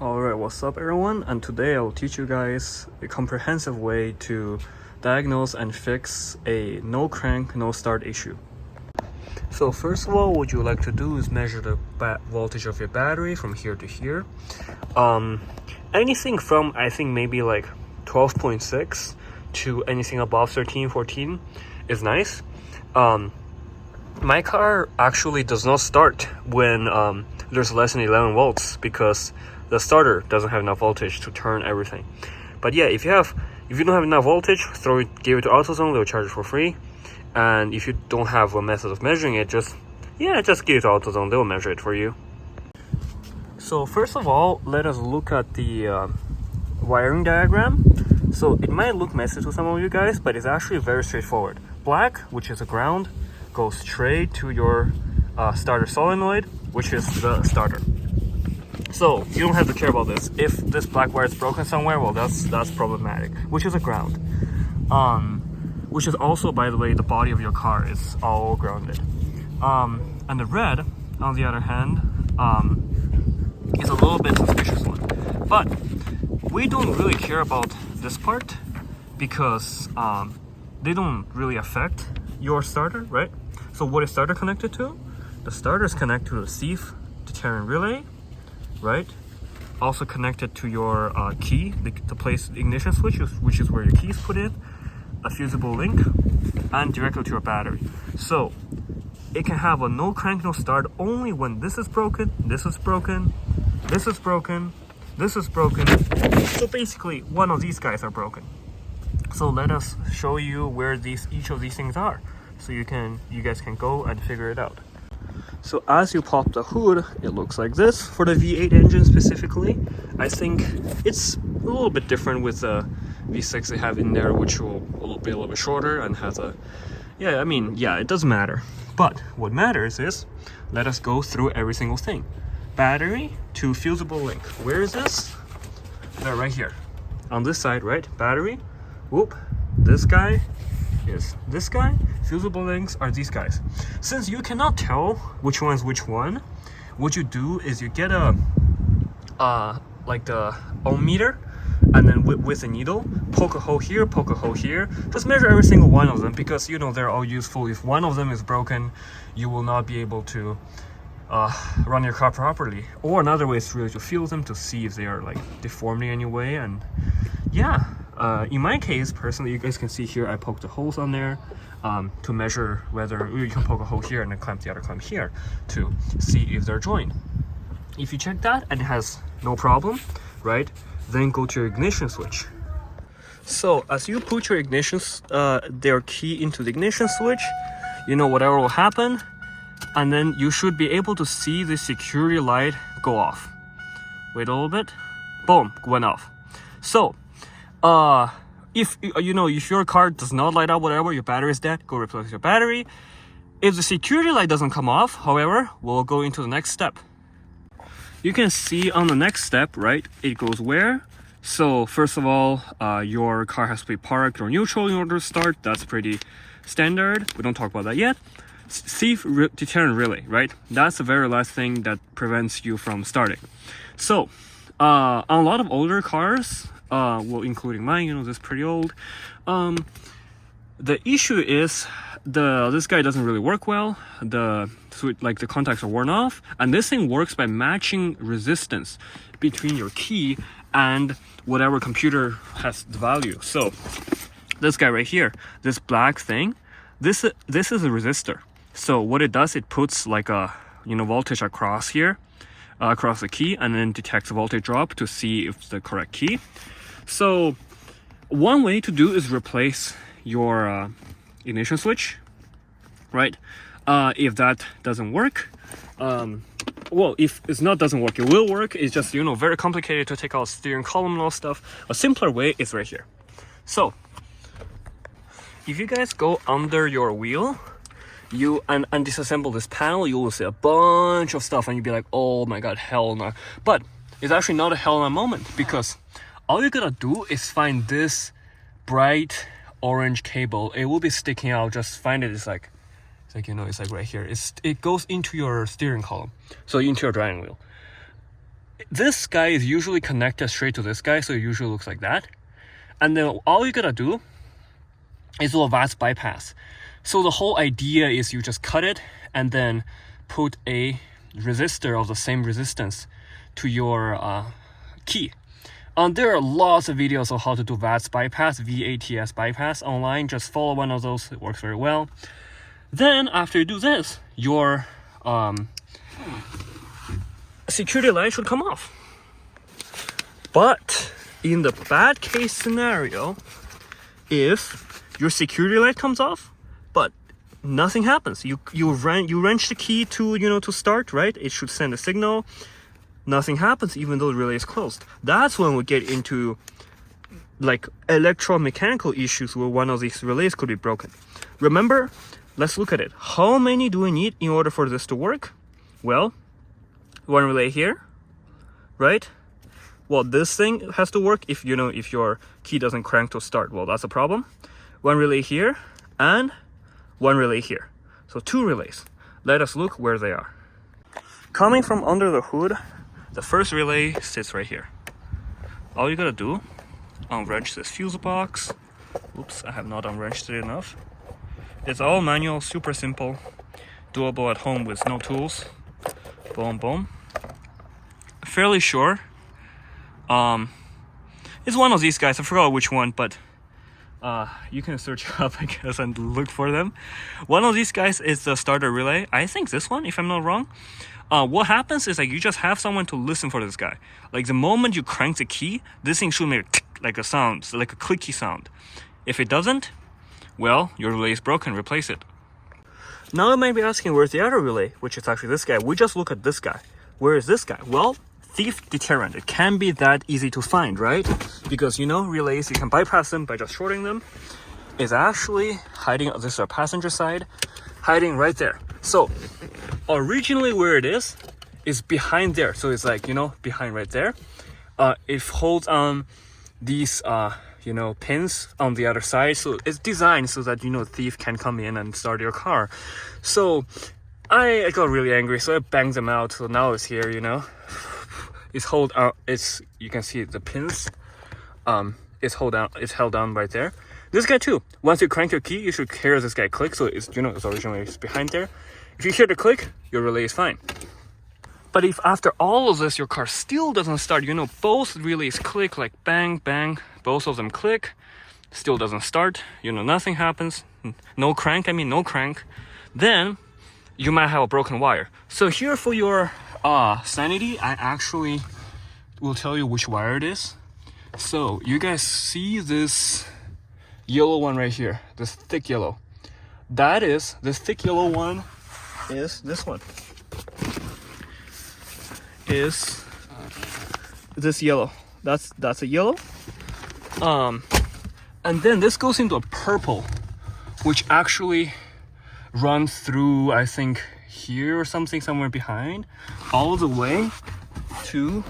Alright, what's up everyone? And today I'll teach you guys a comprehensive way to diagnose and fix a no crank, no start issue. So first of all, what you like to do is measure the voltage of your battery from here to here. Anything from, I think, maybe like 12.6 to anything above 13, 14 is nice. My car actually does not start when there's less than 11 volts because the starter doesn't have enough voltage to turn everything. But yeah, if you don't have enough voltage, give it to AutoZone, they'll charge it for free. And if you don't have a method of measuring it, just give it to AutoZone, they'll measure it for you. So first of all, let us look at the wiring diagram. So it might look messy to some of you guys, but it's actually very straightforward. Black, which is a ground, goes straight to your starter solenoid, which is the starter. So you don't have to care about this. If this black wire is broken somewhere, well, that's problematic, which is a ground. Which is also, by the way, the body of your car is all grounded. And the red, on the other hand, is a little bit suspicious one. But we don't really care about this part because they don't really affect your starter, right? So what is starter connected to? The starter is connected to the sieve deterrent relay, right? Also connected to your key, to place the ignition switch, which is where your key is put in, a fusible link, and directly to your battery. So it can have a no crank, no start only when this is broken, this is broken, this is broken, this is broken. So basically, one of these guys are broken. So let us show you where each of these things are, so you guys can go and figure it out. So as you pop the hood, it looks like this for the V8 engine specifically. I think it's a little bit different with the V6 they have in there, which will be a little bit shorter and has a, it doesn't matter. But what matters is, let us go through every single thing. Battery to fusible link. Where is this? There, right here. On this side, right? Battery. Whoop. This guy is this guy. Fusible links are these guys. Since you cannot tell which one is which one, what you do is you get a like the ohm meter, and then with a needle, poke a hole here, poke a hole here. Just measure every single one of them, because they're all useful. If one of them is broken, you will not be able to run your car properly. Or another way is really to feel them to see if they are like deformed in any way. And yeah, in my case personally, you guys can see here I poked the holes on there to measure whether you can poke a hole here and then clamp the other clamp here to see if they're joined. If you check that and it has no problem, right, then go to your ignition switch. So as you put your ignition their key into the ignition switch, whatever will happen, and then you should be able to see the security light go off. Wait a little bit. Boom, went off. So if your car does not light up, whatever, your battery is dead, go replace your battery. If the security light doesn't come off, however, we'll go into the next step. You can see on the next step, right, it goes where? So first of all, your car has to be parked or neutral in order to start. That's pretty standard. We don't talk about that yet. Sieve deterrent relay, right? That's the very last thing that prevents you from starting. So on a lot of older cars, well, including mine, this is pretty old. The issue is this guy doesn't really work well. The contacts are worn off, and this thing works by matching resistance between your key and whatever computer has the value. So this guy right here, this black thing, this is a resistor. So what it does, it puts like a voltage across here, across the key, and then detects a voltage drop to see if it's the correct key. So one way to do is replace your ignition switch, right? If that doesn't work, well, if it's not doesn't work, it will work. It's just very complicated to take out steering column and all stuff. A simpler way is right here. So if you guys go under your wheel, and disassemble this panel, you will see a bunch of stuff, and you'll be like, oh my god, hell no. But it's actually not a hell no moment, because all you gotta do is find this bright orange cable. It will be sticking out. Just find it. It's like right here. It goes into your steering column, so into your driving wheel. this guy is usually connected straight to this guy, so it usually looks like that. And then all you gotta do is do a VATS bypass. So the whole idea is you just cut it and then put a resistor of the same resistance to your key. There are lots of videos of how to do VATS bypass, VATS bypass online. Just follow one of those, it works very well. Then after you do this, your security light should come off. But in the bad case scenario, if your security light comes off, but nothing happens, you wrench the key to to start, right? It should send a signal. Nothing happens even though the relay is closed. That's when we get into like electromechanical issues where one of these relays could be broken. Remember, let's look at it. How many do we need in order for this to work? Well, one relay here, right? Well, this thing has to work if if your key doesn't crank to start. Well, that's a problem. One relay here and one relay here. So 2 relays. Let us look where they are. Coming from under the hood, the first relay sits right here. All you gotta do, unwrench this fuse box. Oops, I have not unwrenched it enough. It's all manual, super simple, doable at home with no tools. Boom, boom. Fairly sure. It's one of these guys. I forgot which one, but you can search up, I guess, and look for them. One of these guys is the starter relay. I think this one, if I'm not wrong. What happens is like you just have someone to listen for this guy. Like the moment you crank the key, this thing should make like a sound, like a clicky sound. If it doesn't, well, your relay is broken, replace it. Now you might be asking, where's the other relay, which is actually this guy. We just look at this guy. Where is this guy? Well, thief deterrent. It can be that easy to find, right? Because relays, you can bypass them by just shorting them. It's actually hiding, this is our passenger side, hiding right there. So originally where it is behind there. So it's like, behind right there. It holds on these, pins on the other side. So it's designed so that, thief can come in and start your car. So I got really angry. So I banged them out. So now it's here, It's hold out. You can see the pins. It's held down right there. This guy too. Once you crank your key, you should hear this guy click. So it's it's originally behind there. If you hear the click, your relay is fine. But if after all of this your car still doesn't start, both relays click, like bang bang, both of them click, still doesn't start. Nothing happens. No crank. Then you might have a broken wire. So here for your sanity, I actually will tell you which wire it is. So you guys see this yellow one right here, this thick yellow. This thick yellow one is this one. Is this yellow. That's a yellow. And then this goes into a purple, which actually runs through, I think, here or something, somewhere behind, all the way to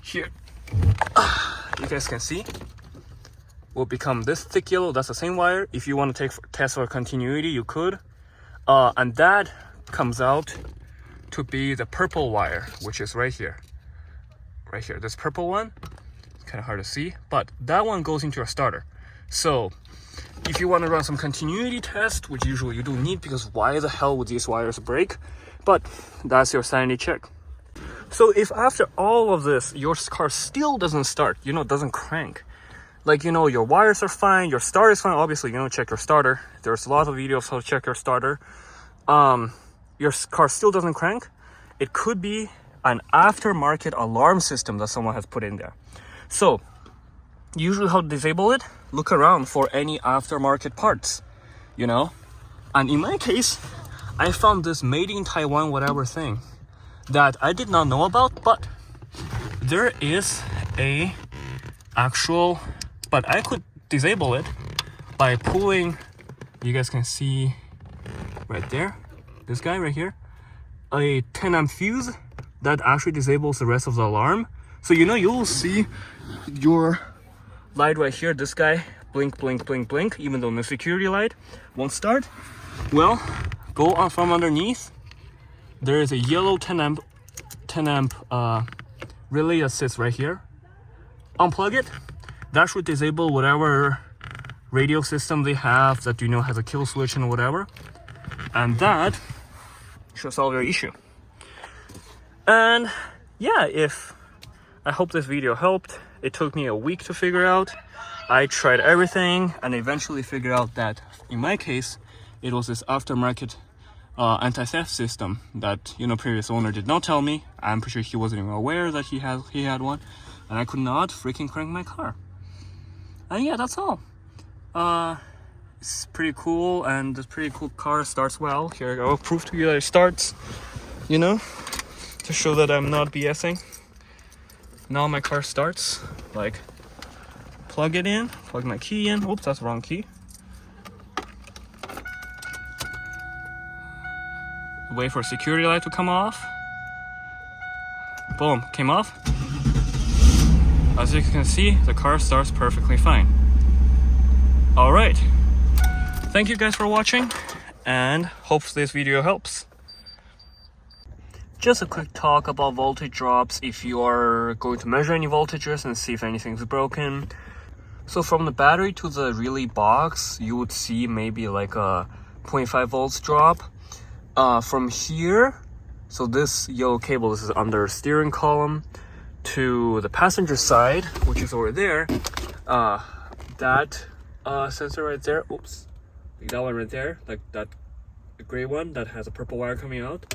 here. You guys can see will become this thick yellow. That's the same wire. If you want to test for continuity, you could. And that comes out to be the purple wire, which is right here. This purple one, it's kind of hard to see, but that one goes into your starter. So if you want to run some continuity test, which usually you do need, because why the hell would these wires break? But that's your sanity check. So if after all of this your car still doesn't start, doesn't crank, like your wires are fine, your starter is fine, obviously check your starter. There's a lot of videos how to check your starter. Your car still doesn't crank, it could be an aftermarket alarm system that someone has put in there. So usually how to disable it, look around for any aftermarket parts, and in my case I found this made in Taiwan whatever thing that I did not know about, but there is a actual, but I could disable it by pulling, you guys can see right there, this guy right here, a 10 amp fuse that actually disables the rest of the alarm. So you'll see your light right here, this guy, blink blink blink blink, even though the security light won't start. Well, go on from underneath, there is a yellow 10 10 amp relay that sits right here. Unplug it. That should disable whatever radio system they have that has a kill switch and whatever, and that should solve your issue. And yeah, I hope this video helped. It took me a week to figure out. I tried everything and eventually figured out that in my case it was this aftermarket anti-theft system that previous owner did not tell me. I'm pretty sure he wasn't even aware that he had one, and I could not freaking crank my car. And yeah, that's all. It's pretty cool, and this pretty cool car starts well. Here I go, proof to you that it starts, to show that I'm not BSing. Now my car starts. Like, plug it in, plug my key in. Oops, that's the wrong key. Wait for security light to come off. Boom, came off. As you can see, the car starts perfectly fine. All right. Thank you guys for watching, and hope this video helps. Just a quick talk about voltage drops if you are going to measure any voltages and see if anything's broken. So from the battery to the relay box, you would see maybe like a 0.5 volts drop. From here, so this yellow cable, this is under steering column, to the passenger side, which is over there, that sensor right there, oops, that one right there, like that gray one that has a purple wire coming out,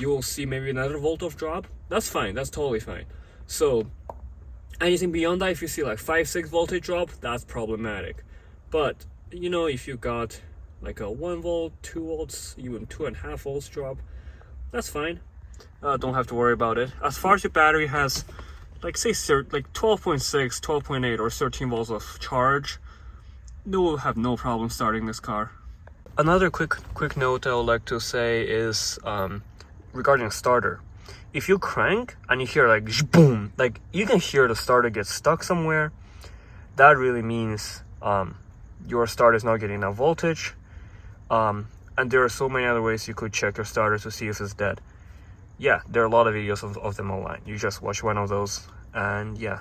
you will see maybe another volt of drop. That's fine, that's totally fine. So anything beyond that, if you see like 5-6 voltage drop, that's problematic. But if you got like a 1 volt, 2 volts, even 2.5 volts drop, that's fine. Don't have to worry about it. As far as your battery has like 12.6, 12.8 or 13 volts of charge, you will have no problem starting this car. Another quick note I would like to say is regarding starter. If you crank and you hear like boom, like you can hear the starter get stuck somewhere, that really means your starter is not getting enough voltage. And there are so many other ways you could check your starter to see if it's dead. Yeah, there are a lot of videos of them online. You just watch one of those, and yeah.